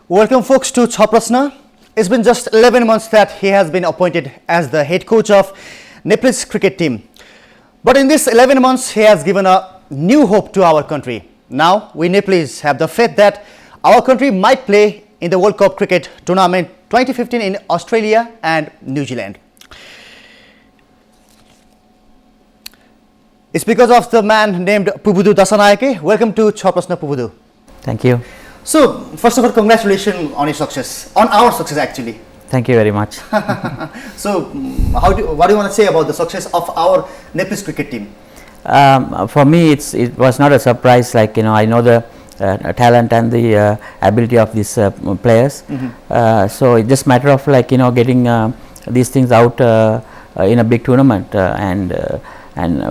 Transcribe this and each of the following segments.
Welcome folks to Chaprasna. It's been just 11 months that he has been appointed as the head coach of Nepalese cricket team. But in this 11 months, he has given a new hope to our country. Now, we Nepalese have the faith that our country might play in the World Cup Cricket Tournament 2015 in Australia and New Zealand. It's because of the man named Pubudu Dasanayeke. Welcome to Chaprasna, Pubudu. Thank you. So, first of all, congratulations on your success, on our success actually. Thank you very much. So, what do you want to say about the success of our Nepalese cricket team? For me, it was not a surprise. I know the talent and the ability of these players. So it's just matter of getting these things out in a big tournament. And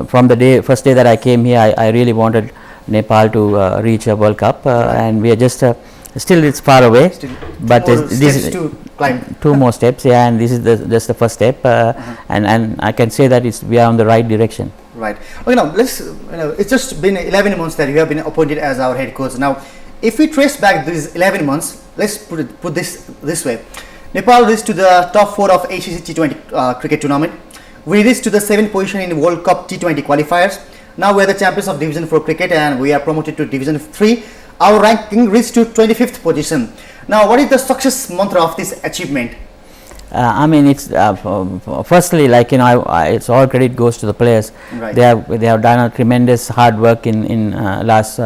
from the first day that I came here, I really wanted Nepal to reach a World Cup, and we are just still it's far away. But this is to climb. Two more steps, yeah, and this is just the first step, and I can say that we are on the right direction. Right. Okay, now it's just been 11 months that you have been appointed as our head coach. Now, if we trace back these 11 months, let's put this way. Nepal reached to the top 4 of ACC T20 cricket tournament. We reached to the 7th position in World Cup T20 qualifiers. Now we are the champions of Division 4 cricket and we are promoted to Division 3. Our ranking reached to 25th position. Now, what is the success mantra of this achievement? I mean, it's firstly, it's all credit goes to the players. Right. They have done a tremendous hard work in last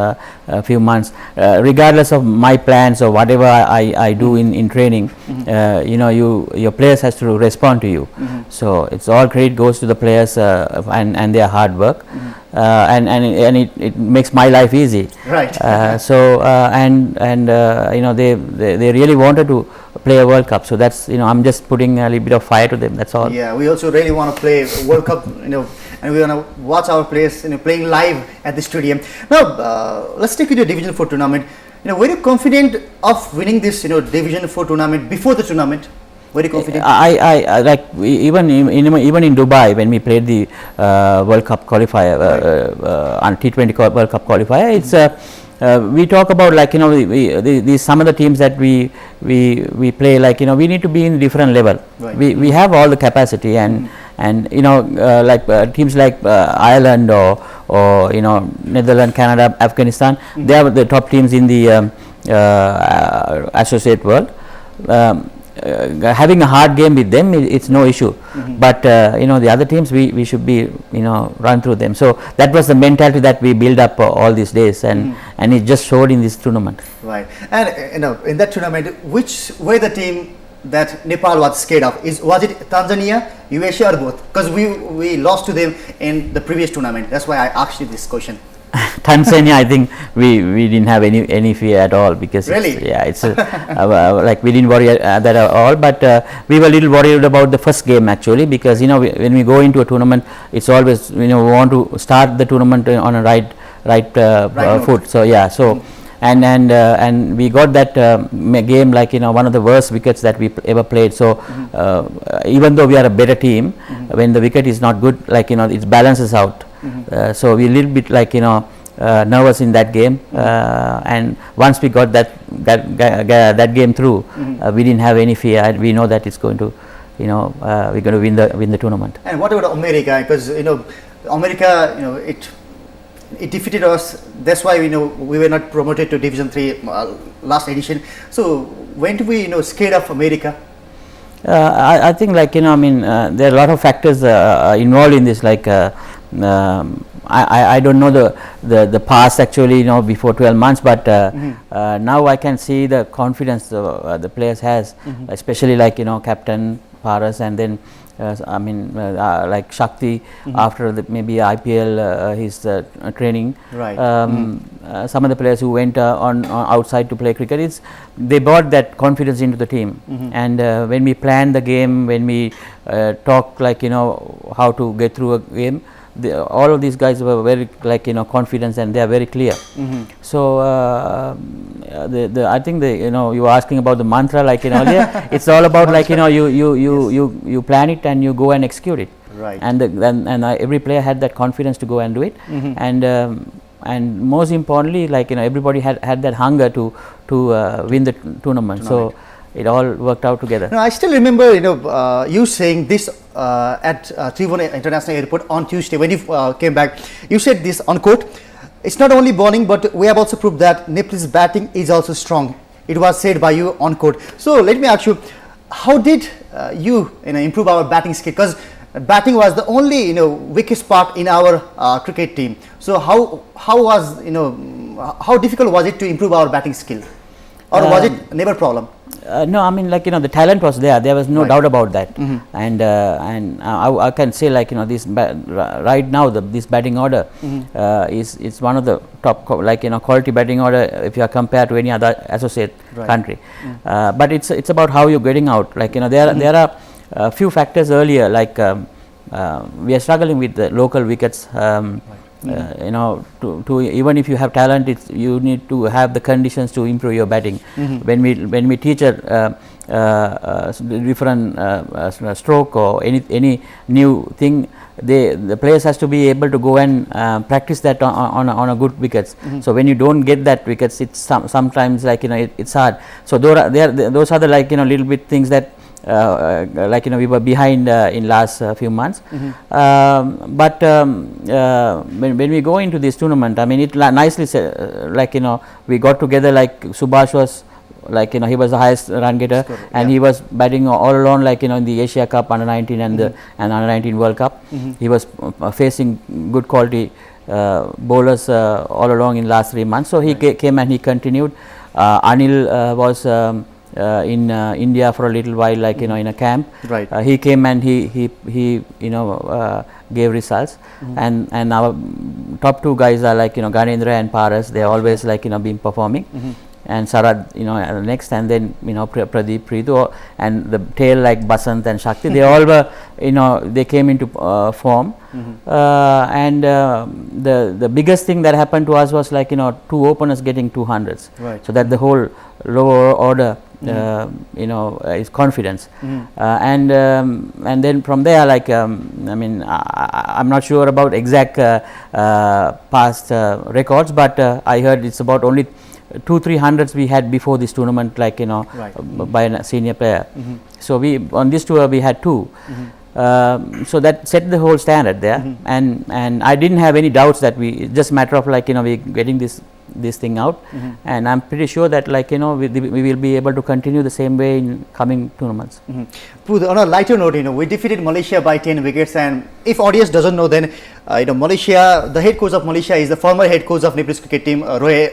few months. Regardless of my plans or whatever I do in training, your players has to respond to you. So it's all credit goes to the players and their hard work. And it makes my life easy. Right. They really wanted to play a World Cup. So that's I'm just putting a little bit of fire to them. That's all. Yeah, we also really want to play World Cup, and we want to watch our players, playing live at the stadium. Now, let's take you to Division 4 tournament. Were you confident of winning this, Division 4 tournament before the tournament? Very confident. I even in Dubai when we played the World Cup qualifier on T20 World Cup qualifier, it's we talk about some of the teams that we play, we need to be in different level. Right. We have all the capacity and teams like Ireland or Netherlands, Canada, Afghanistan, they are the top teams in the associate world. Having a hard game with them, it's no issue. But the other teams, we should be run through them. So that was the mentality that we build up all these days, and it just showed in this tournament. Right. And in that tournament, which were the team that Nepal was scared of? Was it Tanzania, USA, or both? Because we lost to them in the previous tournament. That's why I asked you this question. Tanzania, I think we didn't have any fear at all, because really? It's we didn't worry that at all, but we were a little worried about the first game actually, because when we go into a tournament, it's always we want to start the tournament on a right foot. So and we got that game one of the worst wickets that we ever played. So even though we are a better team, when the wicket is not good, it balances out. So we a little bit nervous in that game, and once we got that game through, we didn't have any fear, and we know that it's going to we're going to win the tournament. And what about America? Because America, it defeated us. That's why we were not promoted to Division 3 last edition. So when do we scared of America? I think there are a lot of factors involved in this. I don't know the past actually before 12 months, but now I can see the confidence the players has, especially Captain Paras, and then Shakti after maybe IPL his training. Right. Some of the players who went on outside to play cricket, they brought that confidence into the team. And when we plan the game, when we talk how to get through a game, all of these guys were very confident, and they are very clear. So I think you were asking about the mantra earlier. It's all about you plan it and you go and execute it. Right. And every player had that confidence to go and do it. and most importantly, like everybody had that hunger to win the tournament. So it all worked out together. No, I still remember, you saying this at Trivandrum International Airport on Tuesday when you came back. You said this on court. It's not only bowling, but we have also proved that Nepalese batting is also strong. It was said by you on court. So let me ask you, how did you improve our batting skill? Because batting was the only weakest part in our cricket team. So how was how difficult was it to improve our batting skill, or was it never problem? No, I mean, the talent was there. There was no doubt about that. And I can say, this right now this batting order is one of the top quality batting order if you are compared to any other associate country. But it's about how you're getting out. There are a few factors earlier, we are struggling with the local wickets. To even if you have talent, you need to have the conditions to improve your batting. When we teach a different stroke or any new thing, the players has to be able to go and practice that on a good wickets. So when you don't get that wickets, it's sometimes it's hard. So those are the little bit things that we were behind in last few months. But when we go into this tournament, I mean, it nicely we got together. Subhash was he was the highest run getter, and he was batting all along in the Asia Cup under 19 and the under 19 World Cup. He was facing good quality bowlers all along in last 3 months. So he came and he continued. Anil was in India for a little while, in a camp. He came and he gave results. And our top two guys are Ganendra and Paras. They always been performing. And Sarad next, and then Pradeep, Preetu, and the tail Basant and Shakti. They all were they came into form. And the biggest thing that happened to us was two openers getting 200s. So that the whole lower order is confidence. And then from there, I mean, I'm not sure about exact past records, but I heard it's about only 200-300s we had before this tournament, by a senior player. So on this tour we had 2. So that set the whole standard there. And I didn't have any doubts that it's just matter of we getting this thing out. And I'm pretty sure that we will be able to continue the same way in coming tournaments. On a lighter note, we defeated Malaysia by 10 wickets, and if audience doesn't know, then Malaysia, the head coach of Malaysia is the former head coach of Nepalese cricket team,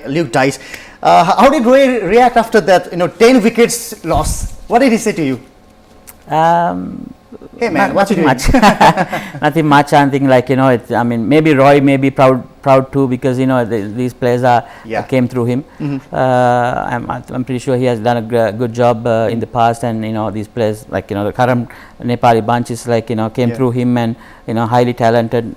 Luke Dice. How did Roy react after that 10 wickets loss? What did he say to you? Hey man, nothing much. Nothing much. I think I mean, maybe Roy may be proud too, because these players came through him. I'm pretty sure he has done a good job in the past, and these players the current Nepali bunch is came through him, and highly talented,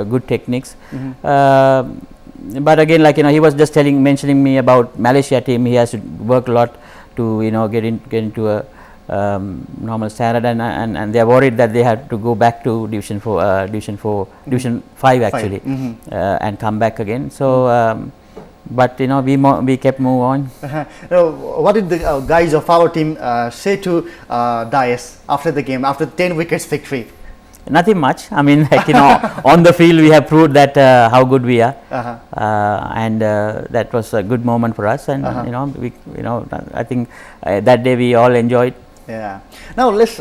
good techniques. But again, he was just mentioning me about Malaysia team. He has to work a lot to get into a normal standard, and they are worried that they have to go back to Division 5 actually, and come back again. So but we kept moving on. What did the guys of our team say to Dias after the game, after 10 wickets victory? Nothing much. I mean, on the field we have proved that how good we are, and that was a good moment for us. And I think that day we all enjoyed. Yeah. Now let's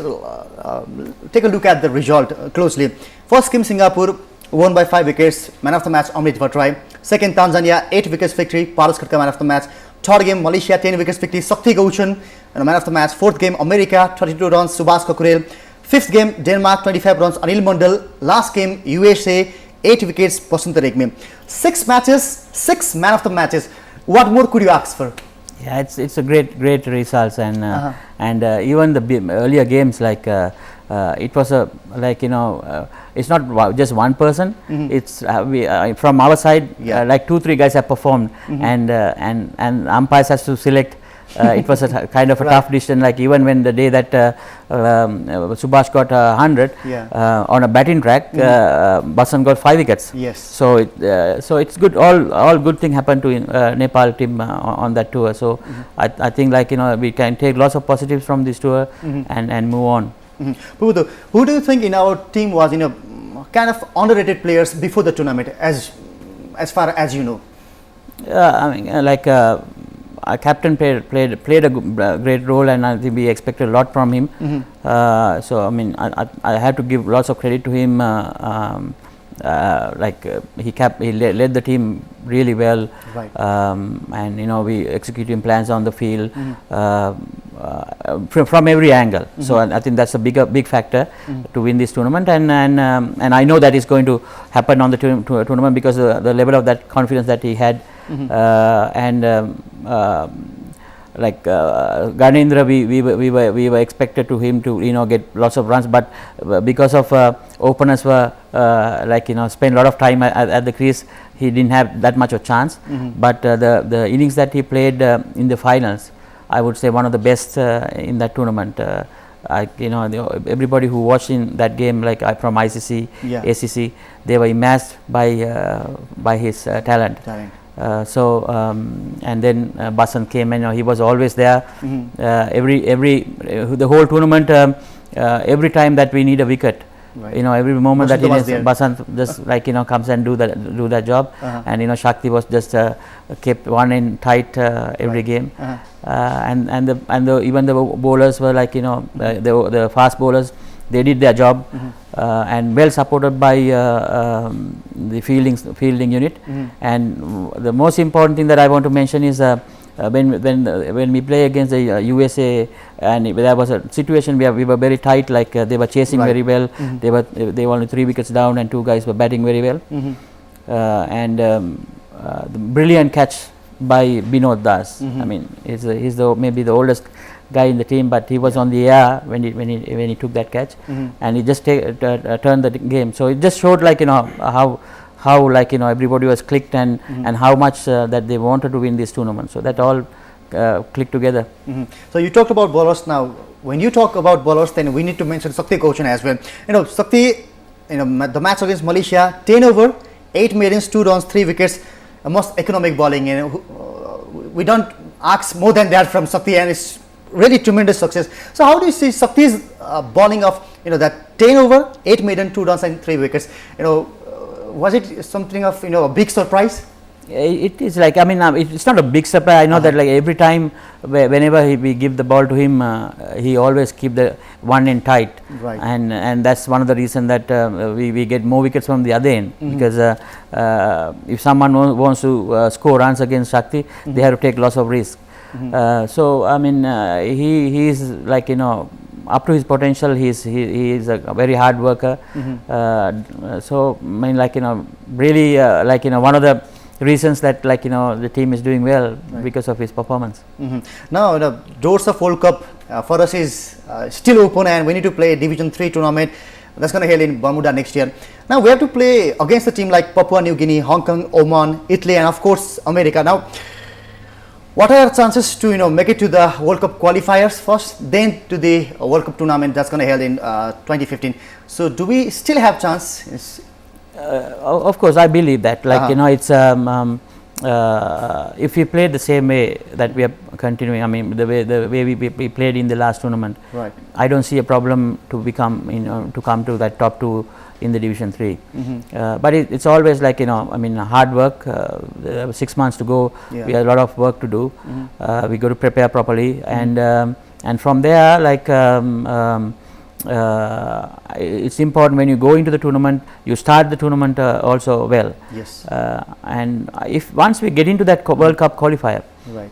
take a look at the result closely. First game, Singapore won by 5 wickets. Man of the match, Amrit Bhattrai. Second, Tanzania 8 wickets victory. Paras Khatka man of the match. Third game, Malaysia 10 wickets victory. Sakti Gauchun man of the match. Fourth game, America 32 runs. Subhash Kakurel. Fifth game, Denmark 25 runs. Anil Mandal. Last game, USA 8 wickets. Basant Regme. 6 matches, 6 man of the matches. What more could you ask for? Yeah, it's a great results, and even the earlier games, it was a it's not just one person. It's we from our side, 2-3 guys have performed, and umpires has to select it was a kind of a tough decision. Like even when the day that Subhash got 100 on a batting track, Basan got 5 wickets. Yes. So it's good. All good thing happened to Nepal team on that tour. So I think like we can take lots of positives from this tour and move on. Pubudu, who do you think in our team was kind of underrated players before the tournament, as far as you know? I mean, like our captain played a great role, and I think we expected a lot from him. So I mean, I have to give lots of credit to him. He led the team really well, right. And we executing plans on the field from every angle. So I think that's a big factor to win this tournament, and I know that is going to happen on the tournament because the level of that confidence that he had. Ganendra, we were expected to him to get lots of runs, but because of openers were spend a lot of time at the crease, he didn't have that much of chance. But the innings that he played in the finals, I would say one of the best in that tournament. Everybody who watched in that game, from ICC, ACC, they were immersed by his talent. And then Basan came, and he was always there. The whole tournament, every time that we need a wicket, right. Every moment that Basan just comes and do that job. And Shakti was just kept one in tight every game. And even the bowlers were the fast bowlers. They did their job, and well supported by the fielding unit. And the most important thing that I want to mention is when we play against the USA, and there was a situation where we were very tight, they were chasing very well. They were only 3 wickets down, and 2 guys were batting very well. The brilliant catch by Binod Das. I mean, he's maybe the oldest guy in the team, but he was on the air when he took that catch, and he just turned the game. So it just showed how everybody was clicked, and how much that they wanted to win this tournament. So that all clicked together. So you talked about bowlers. Now when you talk about bowlers, then we need to mention Sakti Kochan as well. Sakti, the match against Malaysia, 10 over, 8 maidens, 2 runs, 3 wickets, most economic bowling. We don't ask more than that from Sakti, and it's really tremendous success. So how do you see Sakti's bowling of that 10 over, 8 maiden, 2 runs and 3 wickets? Was it something of a big surprise? It is it's not a big surprise. I know that every time whenever we give the ball to him, he always keep the one in tight, right. And that's one of the reason that we get more wickets from the other end, because if someone wants to score runs against Shakti, they have to take lots of risk. So I mean, he is up to his potential. He is a very hard worker. So I mean, really one of the reasons that the team is doing well, right. because of his performance. Now the doors of World Cup for us is still open, and we need to play Division 3 tournament that's going to held in Bermuda next year. Now we have to play against a team like Papua New Guinea, Hong Kong, Oman, Italy, and of course America. Now what are our chances to make it to the World Cup qualifiers first, then to the World Cup tournament that's going to held in 2015? So do we still have chance? Of course, I believe that. It's if we play the same way that we are continuing. I mean, the way we played in the last tournament. Right. I don't see a problem to come to that top 2 in the Division 3. But it's always hard work. 6 months to go. Yeah. We have a lot of work to do. We got to prepare properly, and from there, it's important when you go into the tournament, you start the tournament also well. Yes. And if once we get into that World Cup qualifier, right.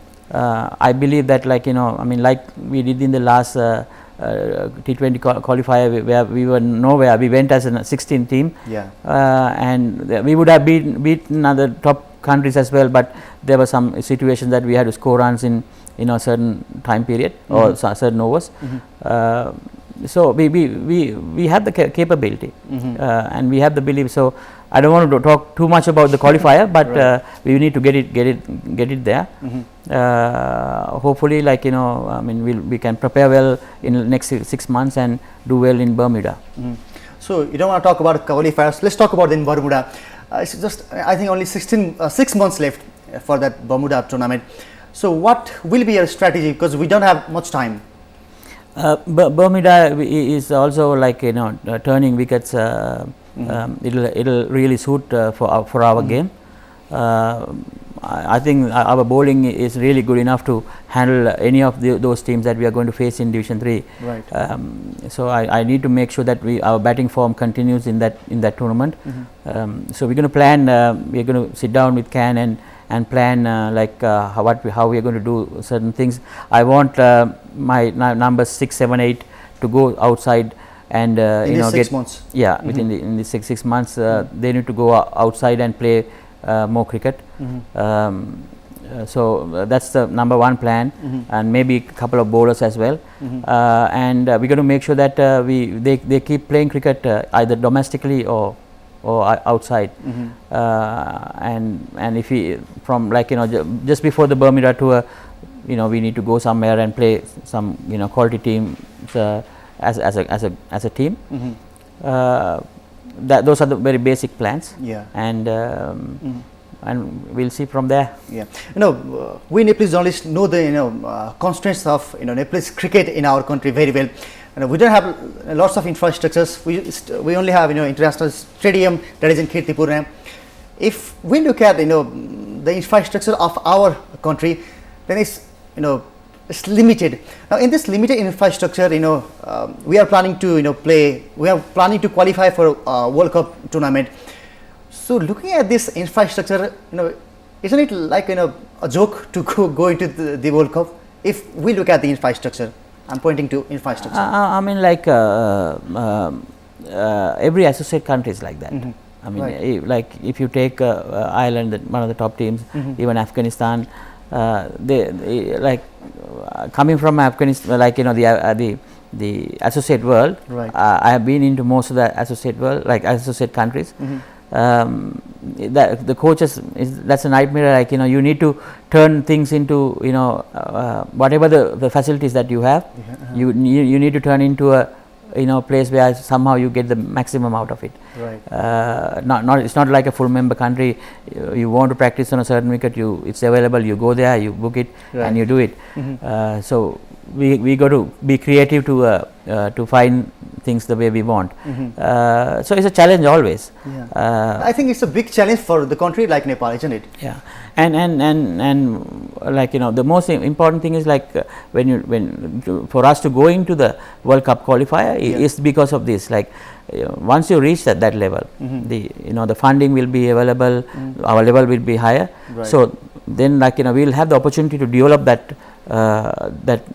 I believe that like we did in the last T20 qualifier where we were nowhere. We went as a 16 team. Yeah. And we would have beaten other top countries as well, but there were some situations that we had to score runs in a certain time period or certain overs. So we have the capability, and we have the belief. So I don't want to talk too much about the qualifier, but we need to get it there. Hopefully, like I mean, we can prepare well in the next 6 months and do well in Bermuda. So you don't want to talk about qualifiers. Let's talk about in Bermuda. It's just, I think, only 6 months left for that Bermuda tournament. So what will be your strategy, because we don't have much time? Bermuda is also like turning wickets. It'll really suit for our game. I think our bowling is really good enough to handle any of those teams that we are going to face in Division 3. Right. So I need to make sure that our batting form continues in that tournament. So we're going to plan. We're going to sit down with Can and plan how we are going to do certain things. I want my numbers 6, 7, 8 to go outside and in 6 months. Yeah, within in the 6 months they need to go outside and play more cricket. So that's the number one plan, and maybe a couple of bowlers as well. And we're going to make sure that they keep playing cricket either domestically or outside. And if we from just before the Bermuda tour, we need to go somewhere and play some quality teams as a team. Those are the very basic plans. Yeah. And we'll see from there. Yeah, we Nepalese journalists know the constraints of Nepalese cricket in our country very well. We don't have lots of infrastructures. We only have international stadium that is in Kirtipur. If we look at the infrastructure of our country, then it's limited. Now in this limited infrastructure, we are planning to play. We are planning to qualify for a World Cup tournament. So looking at this infrastructure, isn't it like a joke to go into the World Cup? If we look at the infrastructure, I'm pointing to infrastructure. I mean, like every associate country is like that. I mean, like if you take Ireland, one of the top teams, even Afghanistan, they like coming from Afghanistan, like the associate world. Right. I have been into most of the associate world, like associate countries. The coaches that's a nightmare. Like you need to turn things into whatever the facilities that you have, you need to turn into a place where somehow you get the maximum out of it. Right. It's not like a full member country. You want to practice on a certain wicket, it's available, you go there, you book it, and you do it. So we got to be creative to find things the way we want. So it's a challenge always. I think it's a big challenge for the country like Nepal, isn't it? Yeah, and like the most important thing is like for us to go into the World Cup qualifier is because of this. Like once you reach that level, the funding will be available, our level will be higher. Right. So then we will have the opportunity to develop that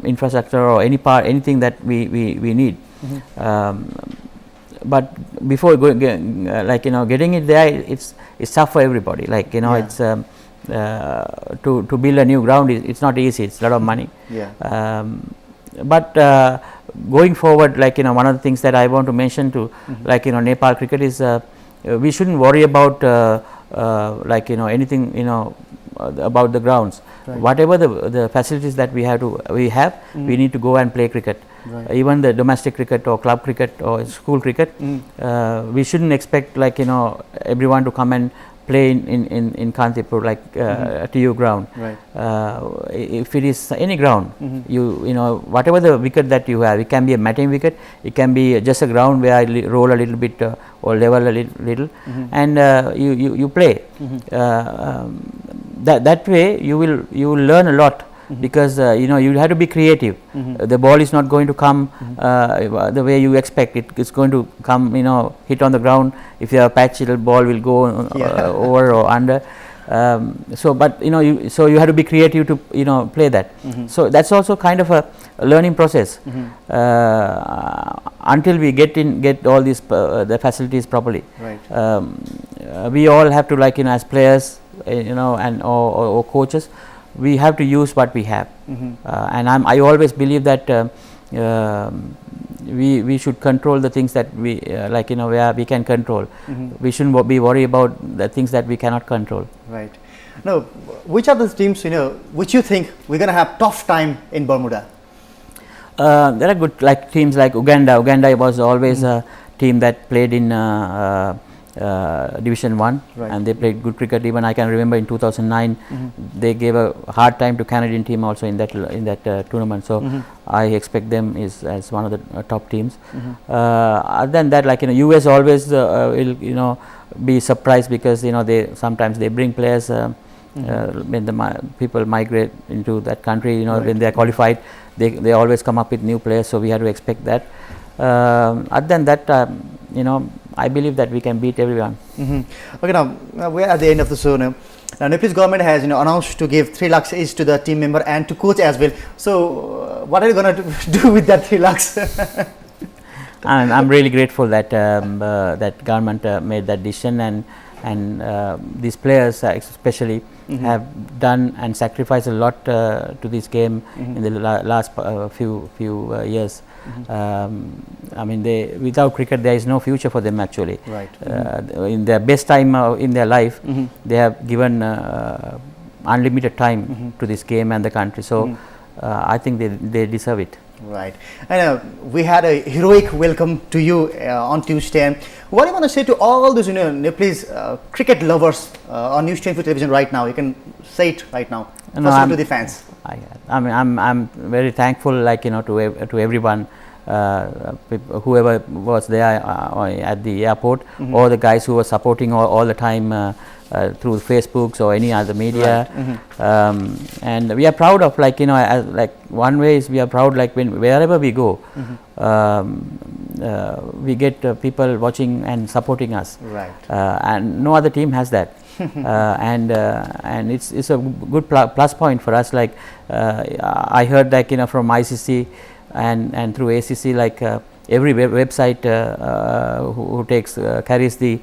infrastructure or anything that we need. But before getting it there, it's tough for everybody. Like it's to build a new ground it's not easy. It's a lot of money. But going forward, one of the things that I want to mention to Nepal cricket is we shouldn't worry about anything about the grounds. Right. Whatever the facilities that we have, we need to go and play cricket. Right. Even the domestic cricket or club cricket or school cricket, we shouldn't expect everyone to come and play in Kantipur TU ground. Right. If it is any ground, whatever the wicket that you have, it can be a matting wicket, it can be just a ground where I roll a little bit or level a little, and you play. That way you will learn a lot. Because you have to be creative. The ball is not going to come the way you expect. It's going to come hit on the ground. If you have a patch, the ball will go over or under. But you have to be creative to play that. So that's also kind of a learning process until we get all these the facilities properly. Right. We all have to as players and or coaches. We have to use what we have, and I always believe that we should control the things that we like, where we can control. We shouldn't be worried about the things that we cannot control. Right. Now, which are the teams which you think we're going to have tough time in Bermuda? There are good like teams like Uganda. Uganda was always a team that played in Division 1, right. and they played good cricket. Even I can remember in 2009 they gave a hard time to Canadian team also in that tournament. So I expect them as one of the top teams. Other than that, like US always will be surprised, because they sometimes they bring players when the people migrate into that country, right. when they are qualified, they always come up with new players, so we have to expect that. Other than that, I believe that we can beat everyone. Okay, now we are at the end of the show now. Now, Nepalese government has announced to give 3 lakhs each to the team member and to coach as well. So, what are you going to do with that 3 lakhs? I'm really grateful that that government made that decision, and these players especially have done and sacrificed a lot to this game in the last few years. I mean, without cricket there is no future for them actually. Right. In their best time in their life, they have given unlimited time to this game and the country. So I think they deserve it. Right. And we had a heroic welcome to you on Tuesday. What do you want to say to all those Nepalese cricket lovers on News 24 television right now? You can say it right now. To the fans. I mean, I'm very thankful, like to everyone, whoever was there at the airport, or the guys who were supporting all the time through Facebooks or any other media. Right. And we are proud of, like like one way is we are proud, like wherever we go, we get people watching and supporting us. Right. And no other team has that. And it's a good plus point for us. Like I heard, like from ICC and through ACC, like every website who carries the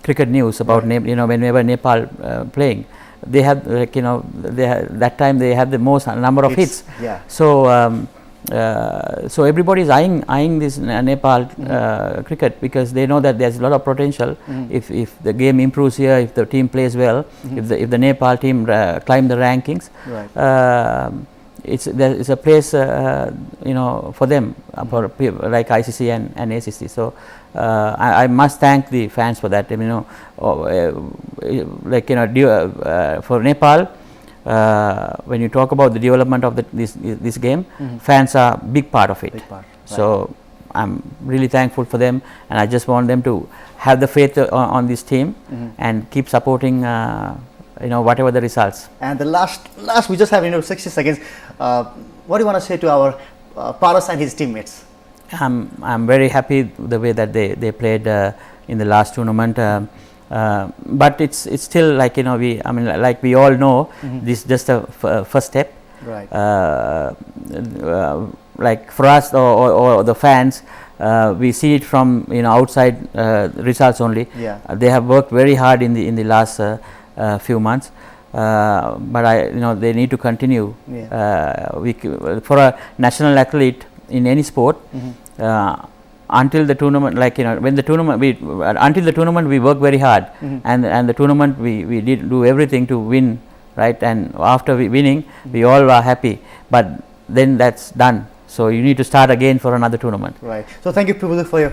cricket news about whenever Nepal playing, they have, like that time they have the most number of hits. Yeah. So so everybody is eyeing this Nepal cricket, because they know that there's a lot of potential if the game improves here, if the team plays well, if the Nepal team climb the rankings. Right. It's a place for them, for people like ICC and ACC. So I must thank the fans for that. For Nepal, when you talk about the development of this game, fans are a big part of it. Big part. Right. So I'm really thankful for them, and I just want them to have the faith on this team and keep supporting whatever the results. And the last we just have 60 seconds. What do you want to say to our Paras and his teammates? I'm very happy the way that they played in the last tournament. But it's still, like like we all know, this is just a first step. Right. Like for us or the fans, we see it from outside results only. Yeah. They have worked very hard in the last few months, but they need to continue. Yeah. For a national athlete in any sport, until the tournament, like when the tournament, until the tournament we work very hard, and the tournament we did do everything to win, right? And after winning, we all are happy, but then that's done. So you need to start again for another tournament. Right. So thank you, Pubudu, for your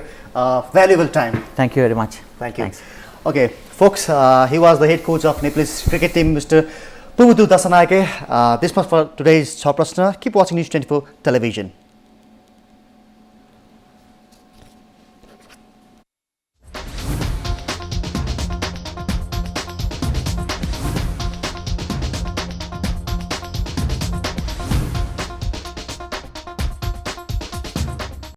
valuable time. Thank you very much. Thank you. Thanks. Okay, folks, he was the head coach of Nepalese cricket team, Mr. Pubudu Dasanayeke. This was for today's Chha Prashna. Keep watching News 24 television.